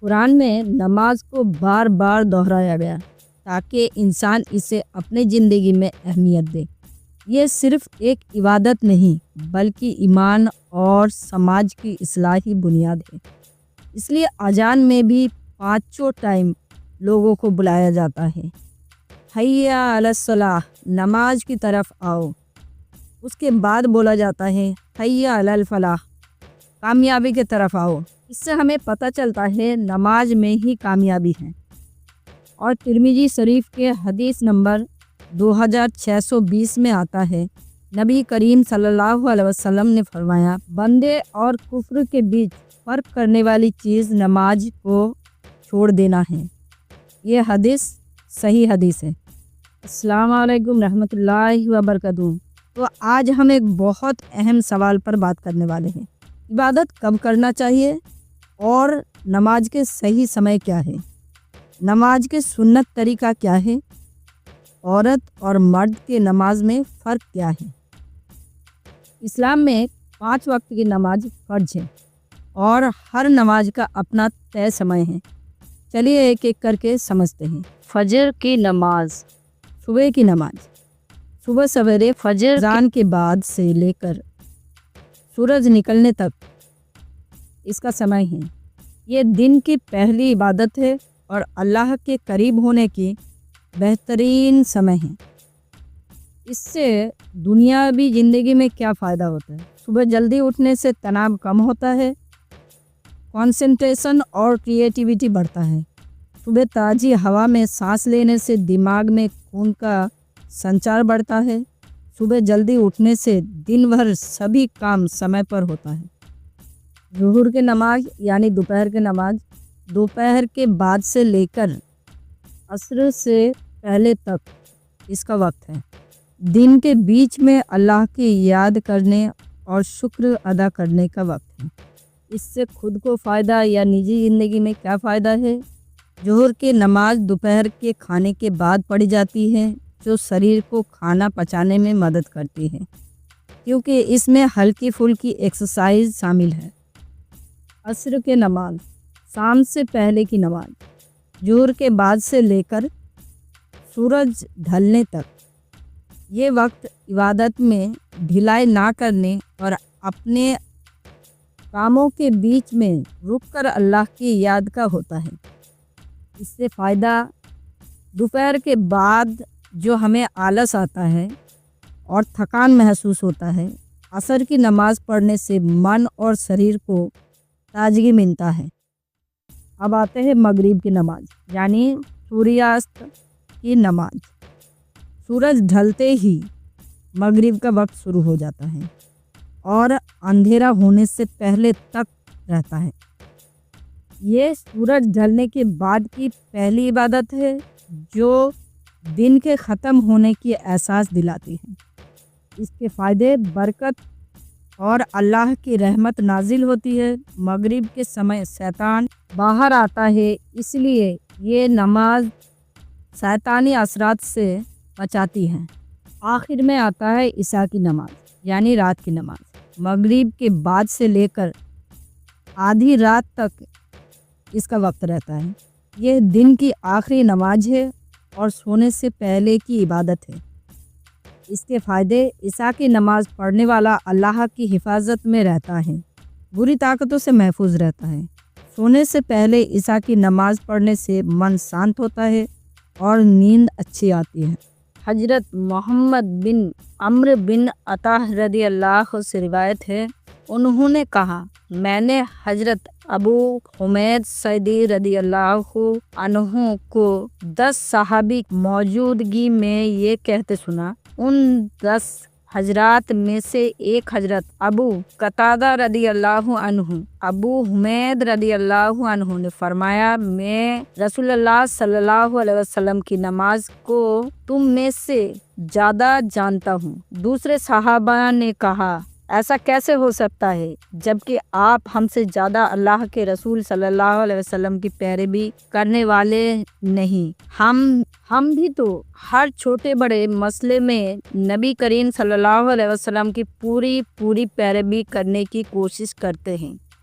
قرآن میں نماز کو بار بار دہرایا گیا تاکہ انسان اسے اپنی زندگی میں اہمیت دے۔ یہ صرف ایک عبادت نہیں بلکہ ایمان اور سماج کی اصلاحی بنیاد ہے۔ اس لیے اذان میں بھی پانچوں ٹائم لوگوں کو بلایا جاتا ہے، حی علی الصلاح، نماز کی طرف آؤ۔ اس کے بعد بولا جاتا ہے حی علی الفلاح، کامیابی کی طرف آؤ۔ اس سے ہمیں پتہ چلتا ہے نماز میں ہی کامیابی ہے۔ اور ترمذی شریف کے حدیث نمبر 2620 میں آتا ہے، نبی کریم صلی اللہ علیہ وسلم نے فرمایا، بندے اور کفر کے بیچ فرق کرنے والی چیز نماز کو چھوڑ دینا ہے۔ یہ حدیث صحیح حدیث ہے۔ السلام علیکم رحمۃ اللہ وبرکاتہ۔ تو آج ہم ایک بہت اہم سوال پر بات کرنے والے ہیں، عبادت کب کرنا چاہیے اور نماز کے صحیح سمے کیا ہے، نماز کے سنت طریقہ کیا ہے، عورت اور مرد کے نماز میں فرق کیا ہے۔ اسلام میں 5 وقت کی نماز فرض ہے اور ہر نماز کا اپنا طے سمے ہے۔ چلیے ایک ایک کر کے سمجھتے ہیں۔ فجر کی نماز، صبح کی نماز، صبح سویرے فجر اذان کے بعد سے لے کر سورج نکلنے تک اس کا سمے ہے۔ یہ دن کی پہلی عبادت ہے اور اللہ کے قریب ہونے کی بہترین سمے ہے۔ اس سے دنیاوی زندگی میں کیا فائدہ ہوتا ہے؟ صبح جلدی اٹھنے سے تناؤ کم ہوتا ہے، کنسنٹریشن اور کریٹیوٹی بڑھتا ہے۔ صبح تازی ہوا میں سانس لینے سے دماغ میں خون کا سنچار بڑھتا ہے۔ صبح جلدی اٹھنے سے دن بھر سبھی کام سمے پر ہوتا ہے۔ ظہر کی نماز یعنی دوپہر کی نماز دوپہر کے بعد سے لے کر عصر سے پہلے تک اس کا وقت ہے۔ دن کے بیچ میں اللہ کی یاد کرنے اور شکر ادا کرنے کا وقت ہے۔ اس سے خود کو فائدہ یا نجی زندگی میں کیا فائدہ ہے؟ ظہر کی نماز دوپہر کے کھانے کے بعد پڑھی جاتی ہے، جو شریر کو کھانا پچانے میں مدد کرتی ہے کیونکہ اس میں ہلکی پھلکی ایکسرسائز شامل ہے۔ عصر کی نماز شام سے پہلے کی نماز، ظہر کے بعد سے لے کر سورج ڈھلنے تک۔ یہ وقت عبادت میں ڈھیلائی نہ کرنے اور اپنے کاموں کے بیچ میں رک کر اللہ کی یاد کا ہوتا ہے۔ اس سے فائدہ دوپہر کے بعد جو ہمیں آلس آتا ہے اور تھکان محسوس ہوتا ہے، عصر کی نماز پڑھنے سے من اور شریر کو تازگی ملتا ہے۔ اب آتے ہیں مغرب کی نماز یعنی سوریاست کی نماز۔ سورج ڈھلتے ہی مغرب کا وقت شروع ہو جاتا ہے اور اندھیرا ہونے سے پہلے تک رہتا ہے۔ یہ سورج ڈھلنے کے بعد کی پہلی عبادت ہے جو دن کے ختم ہونے کی احساس دلاتی ہے۔ اس کے فائدے برکت اور اللہ کی رحمت نازل ہوتی ہے۔ مغرب کے سمے شیطان باہر آتا ہے، اس لیے یہ نماز شیطانی اثرات سے بچاتی ہے۔ آخر میں آتا ہے عشاء کی نماز یعنی رات کی نماز۔ مغرب کے بعد سے لے کر آدھی رات تک اس کا وقت رہتا ہے۔ یہ دن کی آخری نماز ہے اور سونے سے پہلے کی عبادت ہے۔ اس کے فائدے، عشاء کی نماز پڑھنے والا اللہ کی حفاظت میں رہتا ہے، بری طاقتوں سے محفوظ رہتا ہے۔ سونے سے پہلے عشاء کی نماز پڑھنے سے من شانت ہوتا ہے اور نیند اچھی آتی ہے۔ حضرت محمد بن عمرو بن عطاء رضی اللہ سے روایت ہے، انہوں نے کہا، میں نے حضرت ابو حمید سعدی رضی اللہ عنہ کو 10 صحابی موجودگی میں یہ کہتے سنا۔ ان 10 حضرات میں سے ایک حضرت ابو قتادہ رضی اللہ عنہ، ابو حمید رضی اللہ عنہ نے فرمایا، میں رسول اللہ صلی اللہ علیہ وسلم کی نماز کو تم میں سے زیادہ جانتا ہوں۔ دوسرے صحابہ نے کہا، ایسا کیسے ہو سکتا ہے جبکہ آپ ہم سے زیادہ اللہ کے رسول صلی اللہ علیہ وسلم کی پیروی کرنے والے نہیں؟ ہم بھی تو ہر چھوٹے بڑے مسئلے میں نبی کریم صلی اللہ علیہ وسلم کی پوری پیروی کرنے کی کوشش کرتے ہیں۔